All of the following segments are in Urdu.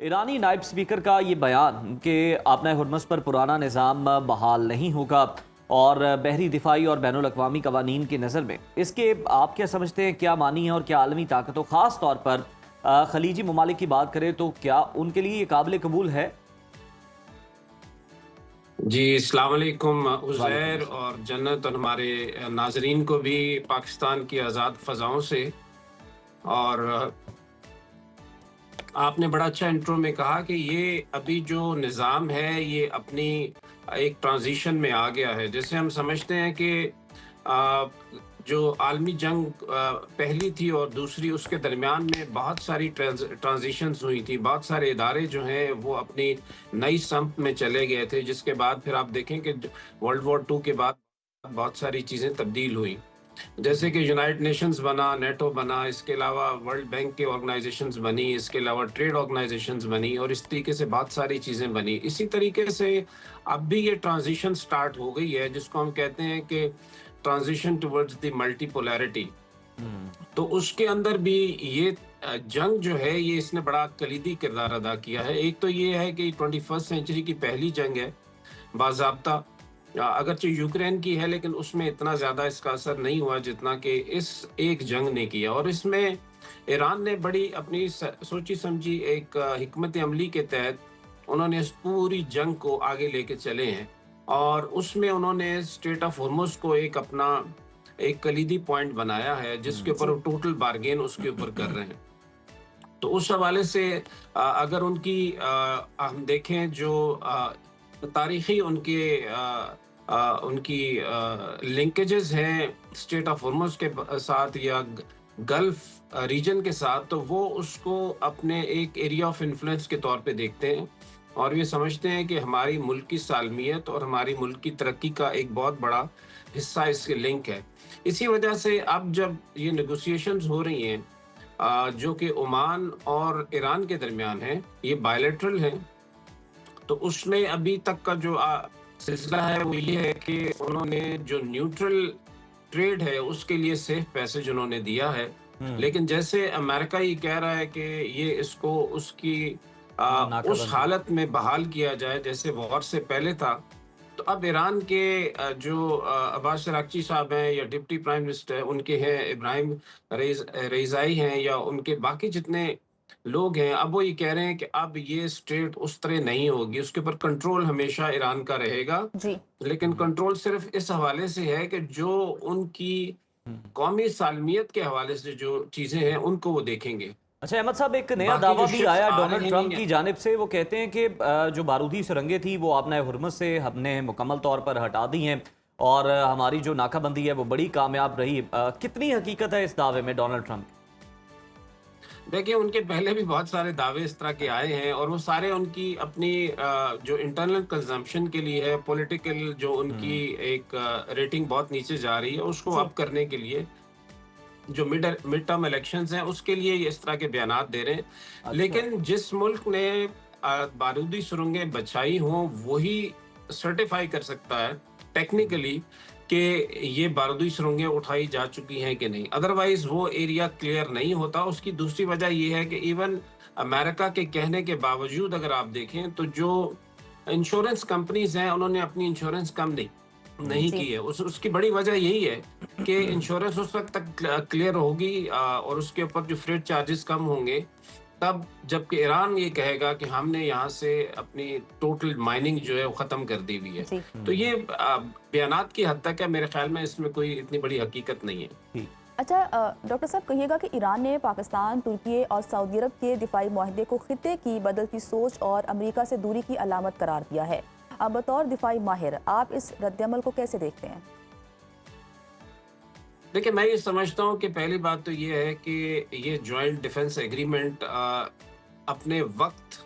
ایرانی نائب اسپیکر کا یہ بیان کہ آبنہ ہرمز پر پرانا نظام بحال نہیں ہوگا اور بحری دفاعی اور بین الاقوامی قوانین کی نظر میں اس کے آپ کیا سمجھتے ہیں، کیا معنی ہے اور کیا عالمی طاقتوں خاص طور پر خلیجی ممالک کی بات کریں تو کیا ان کے لیے یہ قابل قبول ہے؟ جی السلام علیکم وعلیکم عزیر السلام۔ اور جنت اور ہمارے ناظرین کو بھی پاکستان کی آزاد فضاؤں سے۔ اور آپ نے بڑا اچھا انٹرو میں کہا کہ یہ ابھی جو نظام ہے یہ اپنی ایک ٹرانزیشن میں آ گیا ہے، جیسے ہم سمجھتے ہیں کہ جو عالمی جنگ پہلی تھی اور دوسری، اس کے درمیان میں بہت ساری ٹرانزیشنز ہوئی تھی، بہت سارے ادارے جو ہیں وہ اپنی نئی سمت میں چلے گئے تھے، جس کے بعد پھر آپ دیکھیں کہ ورلڈ وار 2 کے بعد بہت ساری چیزیں تبدیل ہوئی، جیسے کہ یونائٹڈ نیشنز بنا، نیٹو بنا، اس کے علاوہ ورلڈ بینک کے آرگنائزیشنز بنی، اس کے علاوہ ٹریڈ آرگنائزیشنز بنی، اور اس طریقے سے بہت ساری چیزیں بنی۔ اسی طریقے سے اب بھی یہ ٹرانزیشن سٹارٹ ہو گئی ہے، جس کو ہم کہتے ہیں کہ transition towards the multi polarity. تو اس کے اندر بھی یہ جنگ جو ہے یہ اس نے بڑا کلیدی کردار ادا کیا ہے۔ ایک تو یہ ہے کہ 21 سینچری کی پہلی جنگ ہے باضابطہ، اگرچہ یوکرین کی ہے، لیکن اس میں اتنا زیادہ اس کا اثر نہیں ہوا جتنا کہ اس ایک جنگ نے کیا، اور اس میں ایران نے بڑی اپنی سوچی سمجھی ایک حکمت عملی کے تحت انہوں نے اس پوری جنگ کو آگے لے کے چلے ہیں، اور اس میں انہوں نے اسٹریٹ آف ہرمز کو ایک اپنا ایک کلیدی پوائنٹ بنایا ہے، جس کے اوپر وہ ٹوٹل بارگین اس کے اوپر کر رہے ہیں۔ تو اس حوالے سے اگر ان کی ہم دیکھیں جو تاریخی ان کی لنکیجز ہیں اسٹیٹ آف ہرمز کے ساتھ یا گلف ریجن کے ساتھ، تو وہ اس کو اپنے ایک ایریا آف انفلوئنس کے طور پہ دیکھتے ہیں، اور یہ سمجھتے ہیں کہ ہماری ملک کی سالمیت اور ہماری ملک کی ترقی کا ایک بہت بڑا حصہ اس کے لنک ہے۔ اسی وجہ سے اب جب یہ نیگوسیشنز ہو رہی ہیں جو کہ عمان اور ایران کے درمیان ہیں، یہ بائیلیٹرل ہیں، تو اس میں ابھی تک کا جو سلسلہ ہے وہ یہ ہے کہ انہوں نے جو نیوٹرل ٹریڈ ہے اس کے لیے سیف پیسج انہوں نے دیا ہے، لیکن جیسے امریکہ یہ کہہ رہا ہے کہ یہ اس کو اس کی اس حالت میں بحال کیا جائے جیسے وار سے پہلے تھا، تو اب ایران کے جو عباس اراغچی صاحب ہیں یا ڈپٹی پرائم منسٹر ان کے ہیں، ابراہیم ریزائی ہیں، یا ان کے باقی جتنے لوگ ہیں، اب وہ یہ کہہ رہے ہیں کہ اب یہ اسٹریٹ اس طرح نہیں ہوگی، اس کے اوپر کنٹرول ہمیشہ ایران کا رہے گا، لیکن کنٹرول صرف اس حوالے سے ہے کہ جو ان کی قومی سالمیت کے حوالے سے جو چیزیں ہیں ان کو وہ دیکھیں گے۔ اچھا احمد صاحب، ایک نیا باقی دعویٰ جو بھی شپس آیا آ ڈونلڈ رہے ٹرمپ ہیں، کی جانب سے، وہ کہتے ہیں کہ جو بارودی سرنگیں تھی وہ آبنہ ہرمز سے ہم نے مکمل طور پر ہٹا دی ہیں اور ہماری جو ناکہ بندی ہے وہ بڑی کامیاب رہی۔ کتنی حقیقت ہے اس دعوے میں ڈونلڈ ٹرمپ؟ دیکھیں ان کے پہلے بھی بہت سارے دعوے اس طرح کے آئے ہیں، اور وہ سارے ان کی اپنی جو انٹرنل کنزمپشن کے لیے ہے، پولیٹیکل جو ان کی ایک ریٹنگ بہت نیچے جا رہی ہے اس کو اپ کرنے کے لیے، جو مڈ ٹرم الیکشنز ہیں اس کے لیے یہ اس طرح کے بیانات دے رہے ہیں۔ لیکن جس ملک نے بارودی سرنگیں بچائی ہوں وہی سرٹیفائی کر سکتا ہے ٹیکنیکلی کہ یہ بارودی سرنگیں اٹھائی جا چکی ہیں کہ نہیں، ادروائز وہ ایریا کلیئر نہیں ہوتا۔ اس کی دوسری وجہ یہ ہے کہ ایون امریکہ کے کہنے کے باوجود اگر آپ دیکھیں تو جو انشورنس کمپنیز ہیں انہوں نے اپنی انشورنس کم نہیں کی ہے، اس کی بڑی وجہ یہی ہے کہ انشورنس اس وقت تک کلیئر ہوگی اور اس کے اوپر جو فریٹ چارجز کم ہوں گے تب، جبکہ ایران یہ کہے گا کہ ہم نے یہاں سے اپنی ٹوٹل مائننگ جو ہے وہ ختم کر دی ہوئی ہے۔ تو یہ بیانات کی حد تک ہے، میرے خیال میں اس میں کوئی اتنی بڑی حقیقت نہیں ہے۔ اچھا ڈاکٹر صاحب، کہیے گا کہ ایران نے پاکستان، ترکی اور سعودی عرب کے دفاعی معاہدے کو خطے کی بدلتی سوچ اور امریکہ سے دوری کی علامت قرار دیا ہے۔ بطور دفاعی ماہر آپ اس رد عمل کو کیسے دیکھتے ہیں؟ دیکھیں میں یہ سمجھتا ہوں کہ پہلی بات تو یہ ہے کہ یہ جوائنٹ ڈیفنس ایگریمنٹ اپنے وقت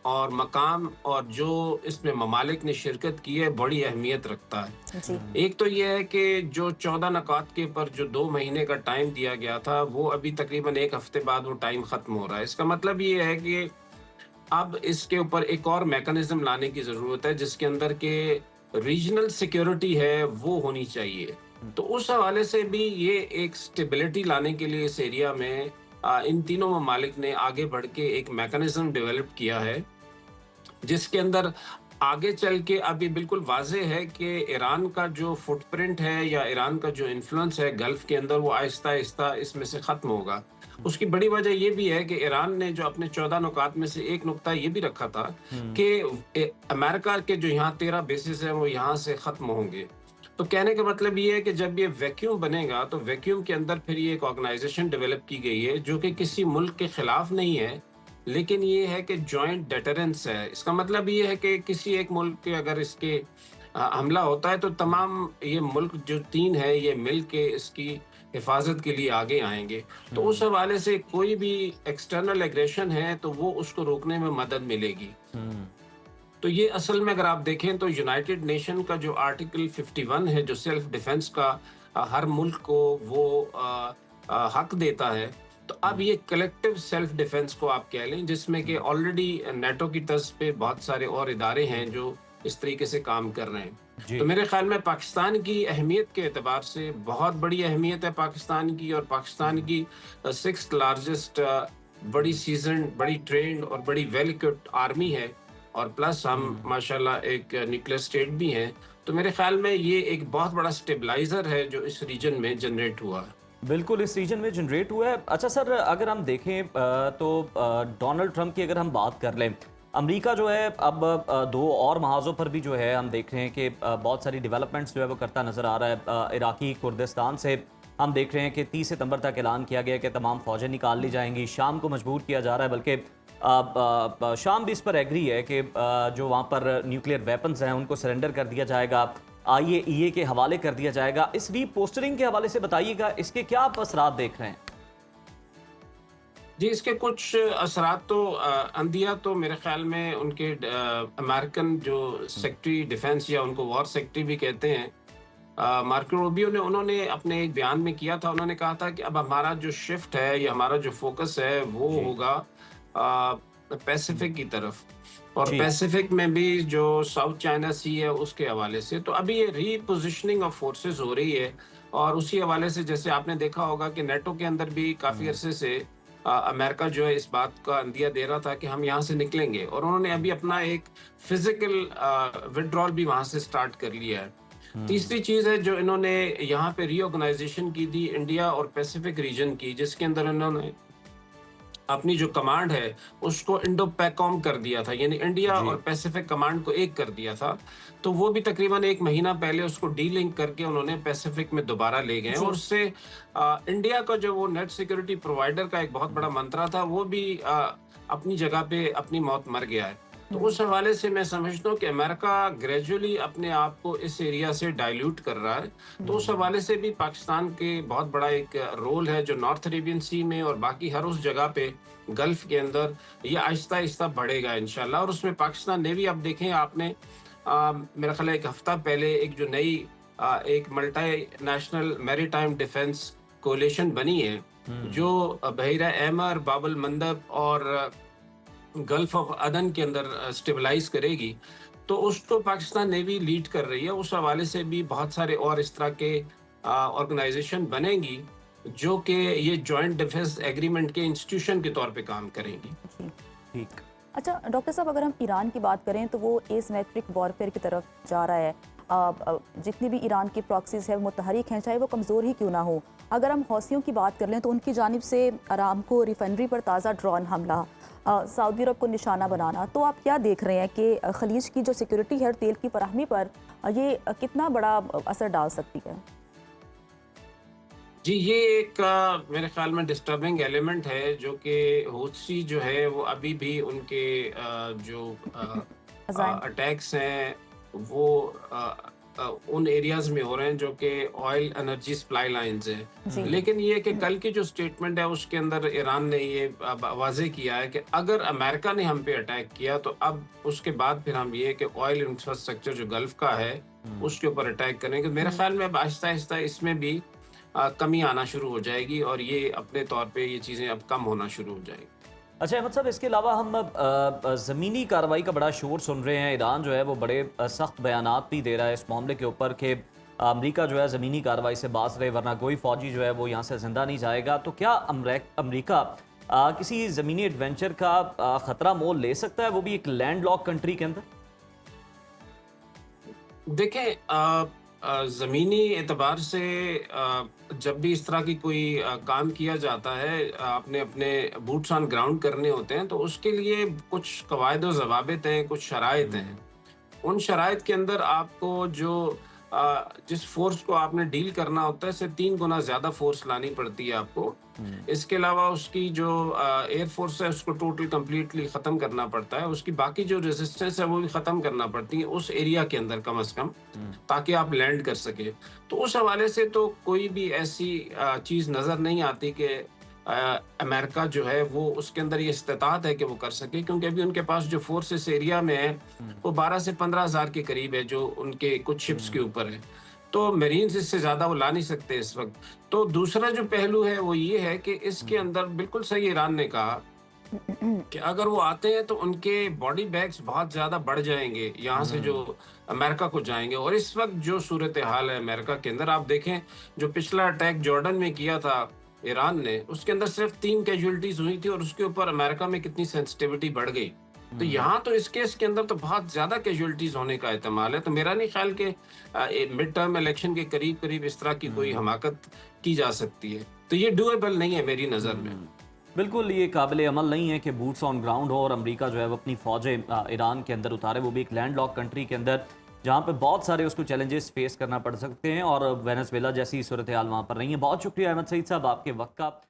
اور مقام اور جو اس میں ممالک نے شرکت کی ہے بڑی اہمیت رکھتا ہے۔ ایک تو یہ ہے کہ جو 14 نکات کے پر جو 2 مہینے کا ٹائم دیا گیا تھا وہ ابھی تقریباً 1 ہفتے بعد وہ ٹائم ختم ہو رہا ہے۔ اس کا مطلب یہ ہے کہ اب اس کے اوپر ایک اور میکانزم لانے کی ضرورت ہے جس کے اندر کہ ریجنل سیکیورٹی ہے وہ ہونی چاہیے۔ تو اس حوالے سے بھی یہ ایک سٹیبلٹی لانے کے لیے اس ایریا میں ان تینوں ممالک نے آگے بڑھ کے ایک میکانزم ڈیولپ کیا ہے جس کے اندر آگے چل کے ابھی بالکل واضح ہے کہ ایران کا جو فٹ پرنٹ ہے یا ایران کا جو انفلوئنس ہے گلف کے اندر وہ آہستہ آہستہ اس میں سے ختم ہوگا. اس کی بڑی وجہ یہ بھی ہے کہ ایران نے جو اپنے 14 نکات میں سے ایک نقطہ یہ بھی رکھا تھا کہ امریکہ کے جو یہاں 13 بیسز ہیں وہ یہاں سے ختم ہوں گے. تو کہنے کا مطلب یہ ہے کہ جب یہ ویکیوم بنے گا تو ویکیوم کے اندر پھر یہ ایک آرگنائزیشن ڈیولپ کی گئی ہے جو کہ کسی ملک کے خلاف نہیں ہے لیکن یہ ہے کہ جوائنٹ ڈیٹرنس ہے. اس کا مطلب یہ ہے کہ کسی ایک ملک کے اگر اس کے حملہ ہوتا ہے تو تمام یہ ملک جو تین ہے یہ مل کے اس کی حفاظت کے لیے آگے آئیں گے. تو اس حوالے سے کوئی بھی ایکسٹرنل ایگریشن ہے تو وہ اس کو روکنے میں مدد ملے گی. تو یہ اصل میں اگر آپ دیکھیں تو یونائٹڈ نیشن کا جو آرٹیکل 51 ہے جو سیلف ڈیفense کا ہر ملک کو وہ حق دیتا ہے. تو اب یہ کلیکٹیو سیلف ڈیفenس کو آپ کہہ لیں جس میں کہ آلریڈی نیٹو کی طرز پہ بہت سارے اور ادارے ہیں جو اس طریقے سے کام کر رہے ہیں. تو میرے خیال میں پاکستان کی اہمیت کے اعتبار سے بہت بڑی اہمیت ہے پاکستان کی, اور پاکستان کی 6th لارجسٹ بڑی سیزنڈ, بڑی ٹرینڈ اور بڑی ویل اکوپڈ آرمی ہے, اور پلس ہم ماشاءاللہ ایک نیوکلیئر اسٹیٹ بھی ہیں. تو میرے خیال میں یہ ایک بہت بڑا سٹیبلائزر ہے جو اس ریجن میں جنریٹ ہوا ہے. بالکل اس ریجن میں جنریٹ ہوا ہے. اچھا سر, اگر ہم دیکھیں تو ڈونلڈ ٹرمپ کی اگر ہم بات کر لیں, امریکہ جو ہے اب دو اور محاذوں پر بھی جو ہے ہم دیکھ رہے ہیں کہ بہت ساری ڈیولپمنٹس جو ہے وہ کرتا نظر آ رہا ہے. عراقی کردستان سے ہم دیکھ رہے ہیں کہ 30 ستمبر تک اعلان کیا گیا کہ تمام فوجیں نکال لی جائیں گی. شام کو مجبور کیا جا رہا ہے, بلکہ شام بھی اس پر ایگری ہے کہ جو وہاں پر نیوکلیئر ویپنز ہیں ان کو سرنڈر کر دیا جائے گا, IAEA کے حوالے کر دیا جائے گا. اس ری پوسٹرنگ کے حوالے سے بتائیے گا, اس کے کیا آپ اثرات دیکھ رہے ہیں؟ جی, اس کے کچھ اثرات تو اندیا تو میرے خیال میں ان کے امریکن جو سیکٹری ڈیفنس یا ان کو وار سیکٹری بھی کہتے ہیں, مارکو روبیو نے, انہوں نے اپنے ایک بیان میں کیا تھا, انہوں نے کہا تھا کہ اب ہمارا جو شفٹ ہے یا ہمارا جو فوکس ہے وہ ہوگا پیسیفک کی طرف, اور پیسیفک میں بھی جو ساؤتھ چائنا سی ہے اس کے حوالے سے. تو ابھی یہ ری پوزیشننگ آف فورسز ہو رہی ہے, اور اسی حوالے سے جیسے آپ نے دیکھا ہوگا کہ نیٹو کے اندر بھی کافی عرصے سے امریکہ جو ہے اس بات کا اندیہ دے رہا تھا کہ ہم یہاں سے نکلیں گے, اور انہوں نے ابھی اپنا ایک فزیکل وڈرال بھی وہاں سے سٹارٹ کر لیا ہے. تیسری چیز ہے جو انہوں نے یہاں پہ ری آرگنائزیشن کی تھی انڈیا اور پیسیفک ریجن کی, جس کے اندر انہوں نے اپنی جو کمانڈ ہے اس کو انڈو پیکوم کر دیا تھا, یعنی انڈیا اور پیسیفک کمانڈ کو ایک کر دیا تھا. تو وہ بھی تقریباً 1 مہینہ پہلے اس کو ڈی لنک کر کے انہوں نے پیسیفک میں دوبارہ لے گئے, اور اس سے انڈیا کا جو وہ نیٹ سیکورٹی پرووائڈر کا ایک بہت بڑا منترا تھا وہ بھی اپنی جگہ پہ اپنی موت مر گیا ہے. تو اس حوالے سے میں سمجھتا ہوں کہ امریکہ گریجولی اپنے آپ کو اس ایریا سے ڈائلیوٹ کر رہا ہے. تو اس حوالے سے بھی پاکستان کے بہت بڑا ایک رول ہے جو نارتھ عربین سی میں اور باقی ہر اس جگہ پہ گلف کے اندر یہ آہستہ آہستہ بڑھے گا انشاءاللہ. اور اس میں پاکستان نے بھی, اب دیکھیں آپ نے میرا خیال ہے 1 ہفتہ پہلے ایک جو نئی ایک ملٹی نیشنل میری ٹائم ڈیفنس کولیشن بنی ہے جو بحیرہ احمر, باب المندب اور گلف آف عدن کے اندر سٹیبلائز کرے گی. تو اس کو پاکستان نیوی لیڈ کر رہی ہے. اس حوالے سے بھی بہت سارے اور اس طرح کے آرگنائزیشن بنیں گی جو کہ یہ جوائنٹ ڈیفنس ایگریمنٹ کے انسٹیٹیوشن کے طور پہ کام کریں گی. ٹھیک. اچھا ڈاکٹر صاحب, اگر ہم ایران کی بات کریں تو وہ ایسیمیٹرک وارفیئر کی طرف جا رہا ہے. جتنی بھی ایران کی پراکسیز ہے وہ متحرک ہیں, چاہے وہ کمزور ہی کیوں نہ ہو. اگر ہم حوثیوں کی بات کر لیں تو ان کی جانب سے ارامکو ریفائنری پر تازہ ڈرون حملہ, سعودی عرب کو نشانہ بنانا, تو آپ کیا دیکھ رہے ہیں کہ خلیج کی جو سیکورٹی ہے تیل کی فراہمی پر یہ کتنا بڑا اثر ڈال سکتی ہے؟ جی, یہ ایک میرے خیال میں ڈسٹربنگ ایلیمنٹ ہے جو کہ حوثی جو ہے وہ ابھی بھی ان کے جو اٹیکس ہیں وہ ان ایریاز میں ہو رہے ہیں جو کہ آئل انرجی سپلائی لائنز ہیں. لیکن یہ کہ کل کی جو سٹیٹمنٹ ہے اس کے اندر ایران نے یہ واضح کیا ہے کہ اگر امریکہ نے ہم پہ اٹیک کیا تو اب اس کے بعد پھر ہم یہ کہ آئل انفراسٹرکچر جو گلف کا ہے اس کے اوپر اٹیک کریں گے. میرے خیال میں اب آہستہ آہستہ اس میں بھی کمی آنا شروع ہو جائے گی, اور یہ اپنے طور پہ یہ چیزیں اب کم ہونا شروع ہو جائیں گی. اچھا احمد صاحب, اس کے علاوہ ہم زمینی کارروائی کا بڑا شور سن رہے ہیں. ایران جو ہے وہ بڑے سخت بیانات بھی دے رہا ہے اس معاملے کے اوپر کہ امریکہ جو ہے ضمینی کارروائی سے باز رہے، ورنہ کوئی فوجی جو ہے وہ یہاں سے زندہ نہیں جائے گا، تو کیا امریکہ کسی زمینی ایڈونچر کا خطرہ مول لے سکتا ہے، وہ بھی ایک لینڈ لاک کنٹری کے اندر؟ دیکھیں، زمینی اعتبار سے جب بھی اس طرح کی کوئی کام کیا جاتا ہے، آپ نے اپنے بوٹس آن گراؤنڈ کرنے ہوتے ہیں، تو اس کے لیے کچھ قواعد و ضوابط ہیں، کچھ شرائط ہیں۔ ان شرائط کے اندر آپ کو جس فورس کو آپ نے ڈیل کرنا ہوتا ہے، اس سے 3 گنا زیادہ فورس لانی پڑتی ہے آپ کو۔ اس کے علاوہ اس کی جو ایئر فورس ہے، اس کو ٹوٹل کمپلیٹلی ختم کرنا پڑتا ہے، اس کی باقی جو ریزسٹنس ہے وہ بھی ختم کرنا پڑتی ہے اس ایریا کے اندر کم از کم، تاکہ آپ لینڈ کر سکے۔ تو اس حوالے سے تو کوئی بھی ایسی چیز نظر نہیں آتی کہ امریکہ جو ہے وہ اس کے اندر یہ استطاعت ہے کہ وہ کر سکے، کیونکہ ابھی ان کے پاس جو فورس اس ایریا میں ہے وہ 12 سے 15 ہزار کے قریب ہے، جو ان کے کچھ شپس کے اوپر ہے، تو میرینز اس سے زیادہ وہ لا نہیں سکتے اس وقت۔ تو دوسرا جو پہلو ہے وہ یہ ہے کہ اس کے اندر بالکل صحیح ایران نے کہا کہ اگر وہ آتے ہیں تو ان کے باڈی بیگز بہت زیادہ بڑھ جائیں گے یہاں سے جو امریکہ کو جائیں گے۔ اور اس وقت جو صورتحال ہے امریکہ کے اندر، آپ دیکھیں جو پچھلا اٹیک جارڈن میں کیا تھا ایران نے، اس کے اندر صرف 3 کیجولٹیز ہوئی تھی، اور اس کے اوپر امریکہ میں کتنی سینسٹیوٹی بڑھ گئی۔ تو یہاں تو اس کیس کے اندر تو بہت زیادہ کیجولٹیز ہونے کا احتمال ہے۔ تو میرا نہیں خیال کہ مڈ ٹرم الیکشن کے قریب اس طرح کی کوئی حماقت کی جا سکتی ہے۔ تو یہ ڈویبل نہیں ہے میری نظر میں۔ بالکل یہ قابل عمل نہیں ہے کہ بوٹس آن گراؤنڈ ہو اور امریکہ جو ہے وہ اپنی فوجیں ایران کے اندر اتارے، وہ بھی ایک لینڈ لاک کنٹری کے اندر، جہاں پہ بہت سارے اس کو چیلنجز فیس کرنا پڑ سکتے ہیں، اور وینزویلا جیسی صورتحال وہاں پر نہیں ہے۔ بہت شکریہ احمد سعید صاحب آپ کے وقت کا۔